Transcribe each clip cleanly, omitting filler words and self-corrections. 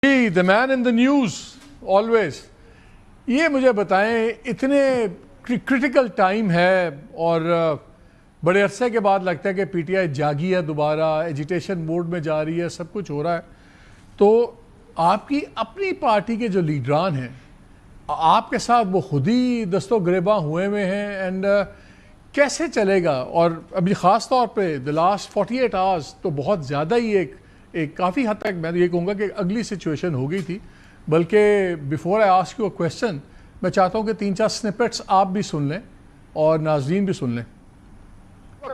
The man in the news always. ये मुझे बताएं, इतने क्रिटिकल टाइम है और बड़े अरसे के बाद लगता है कि पीटीआई जागी है, दोबारा एजिटेशन मोड में जा रही है, सब कुछ हो रहा है। तो आपकी अपनी पार्टी के जो लीडरान हैं, आपके साथ वो खुद ही दस्तो गिरेबां हुए हैं एंड कैसे चलेगा? और अभी ख़ास तौर पे द लास्ट 48 आवर्स तो बहुत ज़्यादा ही एक काफ़ी हद तक मैं ये कहूँगा कि अगली सिचुएशन हो गई थी। बल्कि before I ask you a question, मैं चाहता हूँ कि 3-4 स्निपेट्स आप भी सुन लें और नाज़रीन भी सुन लें।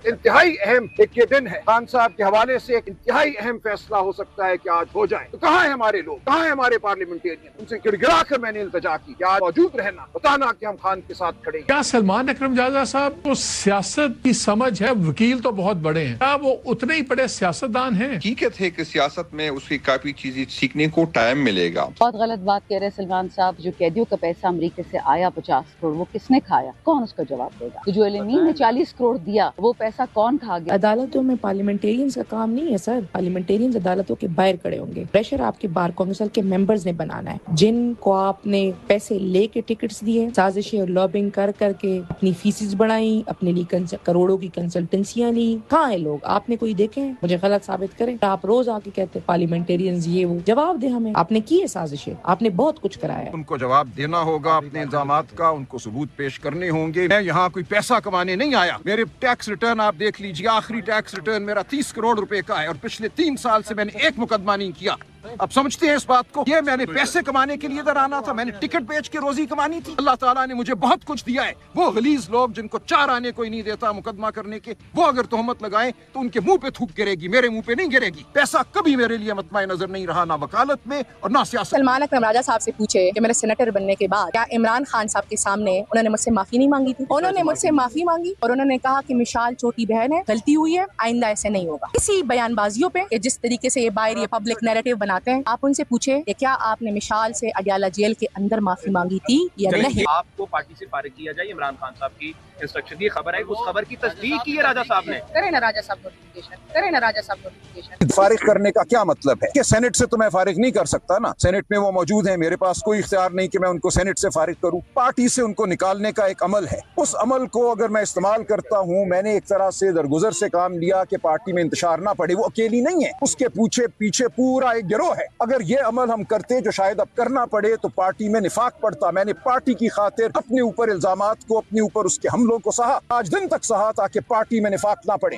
इंतहाई अहम एक ये दिन है, खान साहब के हवाले से एक इंतहाई अहम फैसला हो सकता है कि आज हो जाए। तो कहाँ है हमारे लोग, कहाँ है हमारे पार्लियामेंटेरियन? उनसे गिड़गिड़ा कर मैंने इल्तिजा की कि आज मौजूद रहना, बताना कि हम खान के साथ खड़े हैं। क्या सलमान अकरम जाजा साहब को सियासत की समझ है? वकील तो बहुत बड़े हैं, क्या वो उतने ही बड़े सियासतदान हैं? हकीकत है कि सियासत में उसकी काफी चीजें सीखने को टाइम मिलेगा। बहुत गलत बात कह रहे हैं सलमान साहब। जो कैदियों का पैसा अमेरिका से आया 50 करोड़, वो किसने खाया? कौन उसका जवाब देगा? तो जो एलएमई ने 40 करोड़ दिया, वो पैसा कौन खा गया? अदालतों में पार्लियामेंटेरियंस का काम नहीं है सर। पार्लियामेंटेरियंस अदालतों के बाहर खड़े होंगे। प्रेशर आपके बार काउंसिल के मेंबर्स ने बनाना है, जिनको आपने पैसे लेके टिकट्स दिए, साजिशें और लॉबिंग कर करके अपनी फीसिस बढ़ाई, अपने लिए करोड़ों की कंसल्टेंसियां ली। कहाँ है लोग? आपने कोई देखे हैं? मुझे गलत साबित करें। आप रोज आके कहते पार्लियामेंटेरियंस ये वो, जवाब दे हमें। आपने की है साजिशें, आपने बहुत कुछ कराया। उनको जवाब देना होगा अपने इल्जामात का, उनको सबूत पेश करने होंगे। मैं यहाँ कोई पैसा कमाने नहीं आया। मेरे टैक्स रिटर्न आप देख लीजिए, आखिरी टैक्स रिटर्न मेरा 30 करोड़ रुपए का है और पिछले 3 साल से मैंने एक मुकदमा नहीं किया। अब समझते हैं इस बात को? ये मैंने पैसे कमाने के लिए इधर आना था, मैंने टिकट बेच के रोजी कमानी थी। अल्लाह ताला ने मुझे बहुत कुछ दिया है। वो गलीज लोग जिनको 4 आने कोई नहीं देता मुकदमा करने के, वो अगर तोहमत लगाएं तो उनके मुंह पे थूक गिरेगी, मेरे मुंह पे नहीं गिरेगी। पैसा कभी मेरे लिए मतमाए नजर नहीं रहा, ना वकालत में और ना सियासत। सलमान अकरम राजा साहब से पूछे कि मेरे सेनेटर बनने के बाद क्या इमरान खान साहब के सामने उन्होंने मुझसे माफी नहीं मांगी थी? उन्होंने मुझसे माफी मांगी और उन्होंने कहा कि मिशाल छोटी बहन है, गलती हुई है, आइंदा ऐसे नहीं होगा। इसी बयानबाजियों पे कि जिस तरीके से ये बाहर ये पब्लिक नैरेटिव बनाते हैं, आप उनसे पूछे कि क्या आपने मिशाल से अडियाला जेल के अंदर माफी मांगी थी या नहीं? आपको पार्टी से फारिग किया जाए, इमरान खान साहब की इंस्ट्रक्शन की खबर है, उस खबर की तस्दीक की है राजा साहब ने। करे ना राजा साहब नोटिफिकेशन, करे ना राजा साहब नोटिफिकेशन। फारिग करने का क्या मतलब है कि सेनेट से तो मैं फारिग नहीं कर सकता ना। सेनेट में वो मौजूद है, मेरे पास कोई इख्तियार नहीं कि मैं उनको सेनेट से फारिग करूं। पार्टी से उनको निकालने का एक अमल है, उस अमल को अगर मैं इस्तेमाल करता हूं, मैंने एक तरह से दरगुजर से काम लिया कि पार्टी में इंतशार ना पड़े। वो अकेली नहीं है, उसके पीछे पूरा एक गिरोह है। अगर ये अमल हम करते जो शायद अब करना पड़े तो पार्टी में निफाक पड़ता। मैंने पार्टी की खातिर अपने ऊपर इल्जामात को, अपने ऊपर उसके हमलों को सहा, आज दिन तक सहा, ताकि पार्टी में निफाक ना पड़े।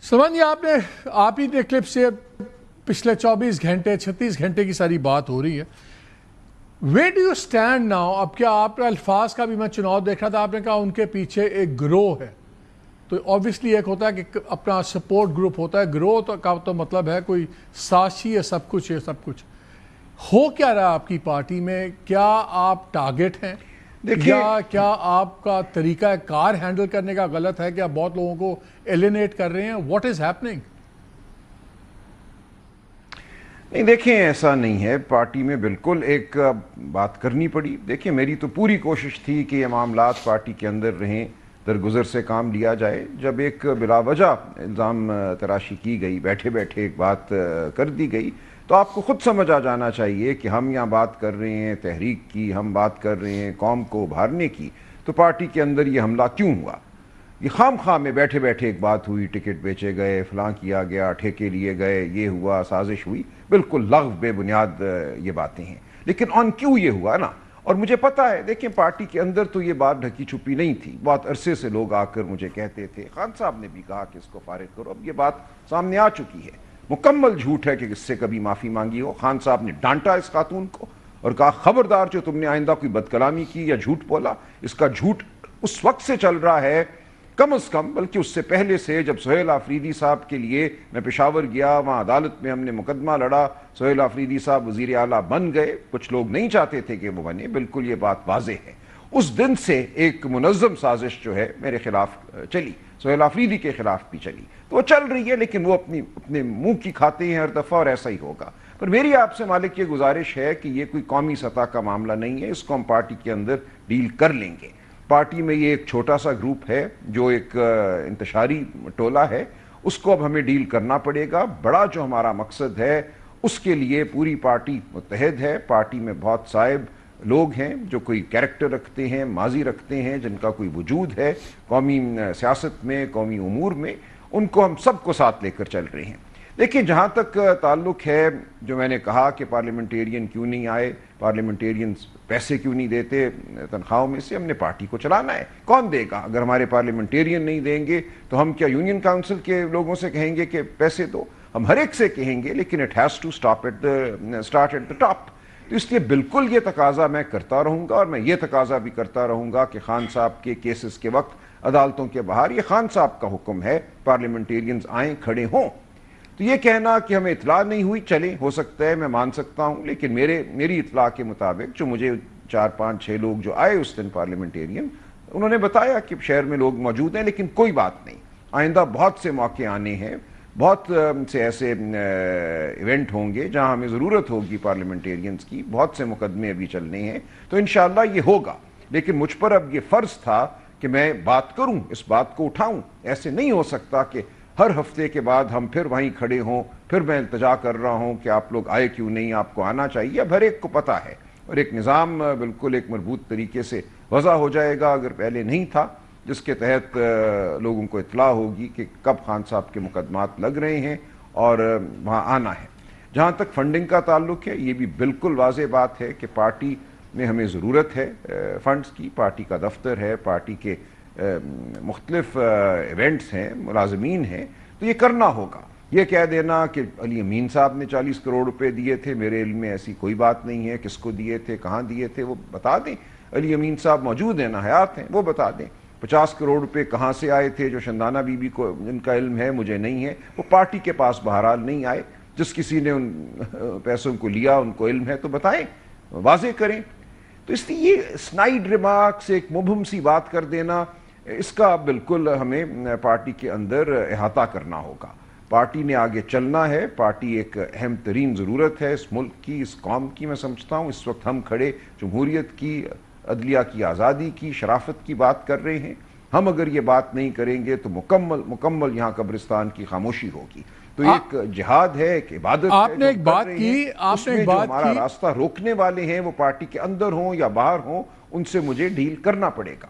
समझिए आप ही ने क्लिप से पिछले 24 घंटे 36 घंटे की सारी बात हो रही है। Where do you stand now? अब क्या आप अल्फाज का भी मैं चुनाव देख रहा था, आपने कहा उनके पीछे एक ग्रोह है, तो ऑब्वियसली एक होता है कि अपना सपोर्ट ग्रुप होता है, ग्रोह तो का तो मतलब है कोई साक्षी है, सब कुछ है, सब कुछ हो क्या रहा है आपकी पार्टी में? क्या आप टारगेट हैं या क्या आपका तरीका कार हैंडल करने का गलत है? क्या बहुत लोगों को एलिनेट कर रहे हैं? What is happening? नहीं, देखिए ऐसा नहीं है। पार्टी में बिल्कुल एक बात करनी पड़ी। देखिए मेरी तो पूरी कोशिश थी कि ये मामलात पार्टी के अंदर रहें, दरगुजर से काम लिया जाए। जब एक बिलावजह इल्ज़ाम तराशी की गई, बैठे बैठे एक बात कर दी गई, तो आपको खुद समझ आ जाना चाहिए कि हम यहाँ बात कर रहे हैं तहरीक की, हम बात कर रहे हैं कौम को उभारने की, तो पार्टी के अंदर ये हमला क्यों हुआ? ये खाम में बैठे बैठे एक बात हुई, टिकट बेचे गए, फलां किया गया, ठेके लिए गए, ये हुआ, साजिश हुई, बिल्कुल लग़्व बेबुनियाद ये बातें हैं। लेकिन ऑन क्यों ये हुआ ना? और मुझे पता है, देखिए पार्टी के अंदर तो ये बात ढकी छुपी नहीं थी। बहुत अरसे से लोग आकर मुझे कहते थे, खान साहब ने भी कहा कि इसको फारिग करो। अब ये बात सामने आ चुकी है। मुकम्मल झूठ है कि इससे कभी माफ़ी मांगी हो। खान साहब ने डांटा इस खातून को और कहा, खबरदार जो तुमने आइंदा कोई बदकलामी की या झूठ बोला। इसका झूठ उस वक्त से चल रहा है, कम अज़ कम, बल्कि उससे पहले से, जब सुहेल आफरीदी साहब के लिए मैं पेशावर गया, वहाँ अदालत में हमने मुकदमा लड़ा, सुहेल आफरीदी साहब वज़ीर आला बन गए। कुछ लोग नहीं चाहते थे कि वो बने, बिल्कुल ये बात वाज़ेह है। उस दिन से एक मुनज़्ज़म साजिश जो है मेरे खिलाफ चली, सुहेल आफरीदी के खिलाफ भी चली, तो वो चल रही है, लेकिन वो अपने मुंह की खाते हैं हर दफ़ा और ऐसा ही होगा। पर मेरी आपसे मालिक ये गुजारिश है कि ये कोई कौमी सतह का मामला नहीं है, इसको हम पार्टी के अंदर डील कर लेंगे। पार्टी में ये एक छोटा सा ग्रुप है जो एक इंतशारी टोला है, उसको अब हमें डील करना पड़ेगा। बड़ा जो हमारा मकसद है اس کے لیے پوری پارٹی متحد ہے. پارٹی میں بہت صاحب لوگ ہیں جو کوئی کیریکٹر رکھتے ہیں, ماضی رکھتے ہیں, جن کا کوئی وجود ہے قومی سیاست میں, قومی امور میں. ان کو ہم سب کو ساتھ لے کر چل رہے ہیں. دیکھیں, جہاں تک تعلق ہے جو میں نے کہا کہ پارلیمنٹیرین کیوں نہیں آئے, پارلیمنٹیرینز پیسے کیوں نہیں دیتے تنخواہوں میں سے, ہم نے پارٹی کو چلانا ہے. کون دے گا؟ اگر ہمارے پارلیمنٹیرین نہیں دیں گے تو ہم کیا یونین کاؤنسل کے لوگوں سے کہیں گے کہ پیسے دو؟ ہم ہر ایک سے کہیں گے, لیکن it has to start at the top. تو اس لیے بالکل یہ تقاضا میں کرتا رہوں گا, اور میں یہ تقاضا بھی کرتا رہوں گا کہ خان صاحب کے کیسز کے وقت عدالتوں کے باہر یہ خان صاحب کا حکم ہے, پارلیمنٹیرینز آئیں, کھڑے ہوں. تو یہ کہنا کہ ہمیں اطلاع نہیں ہوئی, چلیں ہو سکتا ہے, میں مان سکتا ہوں, لیکن میری اطلاع کے مطابق جو مجھے 4 5 6 لوگ جو آئے اس دن پارلیمنٹیرین, انہوں نے بتایا کہ شہر میں لوگ موجود ہیں, لیکن کوئی بات نہیں, آئندہ بہت سے موقع آنے ہیں, بہت سے ایسے ایونٹ ہوں گے جہاں ہمیں ضرورت ہوگی پارلیمنٹیرینز کی, بہت سے مقدمے ابھی چلنے ہیں, تو انشاءاللہ یہ ہوگا. لیکن مجھ پر اب یہ فرض تھا کہ میں بات کروں, اس بات کو اٹھاؤں. ایسے نہیں ہو سکتا کہ ہر ہفتے کے بعد ہم پھر وہیں کھڑے ہوں, پھر میں التجا کر رہا ہوں کہ آپ لوگ آئے کیوں نہیں, آپ کو آنا چاہیے. اب ہر ایک کو پتہ ہے, اور ایک نظام بالکل ایک مربوط طریقے سے وضع ہو جائے گا, اگر پہلے نہیں تھا, جس کے تحت لوگوں کو اطلاع ہوگی کہ کب خان صاحب کے مقدمات لگ رہے ہیں اور وہاں آنا ہے. جہاں تک فنڈنگ کا تعلق ہے, یہ بھی بالکل واضح بات ہے کہ پارٹی میں ہمیں ضرورت ہے فنڈز کی. پارٹی کا دفتر ہے, پارٹی کے مختلف ایونٹس ہیں, ملازمین ہیں, تو یہ کرنا ہوگا. یہ کہہ دینا کہ علی امین صاحب نے 40 کروڑ روپے دیے تھے, میرے علم میں ایسی کوئی بات نہیں ہے. کس کو دیے تھے, کہاں دیے تھے, وہ بتا دیں. علی امین صاحب موجود ہیں, نا حیات ہیں, وہ بتا دیں. 50 کروڑ روپے کہاں سے آئے تھے, جو شندانہ بی بی کو جن کا علم ہے, مجھے نہیں ہے, وہ پارٹی کے پاس بہرحال نہیں آئے. جس کسی نے ان پیسوں کو لیا, ان کو علم ہے تو بتائیں, واضح کریں. تو اس لیے یہ سنائڈ ریمارکس, ایک مبہم سی بات کر دینا, اس کا بالکل ہمیں پارٹی کے اندر احاطہ کرنا ہوگا. پارٹی نے آگے چلنا ہے. پارٹی ایک اہم ترین ضرورت ہے اس ملک کی, اس قوم کی. میں سمجھتا ہوں اس وقت ہم کھڑے جمہوریت کی, عدلیہ کی آزادی کی, شرافت کی بات کر رہے ہیں. ہم اگر یہ بات نہیں کریں گے تو مکمل یہاں قبرستان کی خاموشی ہوگی. تو ایک جہاد ہے, ایک عبادت آپ ہے نے ایک بات کی, اس میں جو ہمارا راستہ روکنے والے ہیں وہ پارٹی کے اندر ہوں یا باہر ہوں, ان سے مجھے ڈیل کرنا پڑے گا.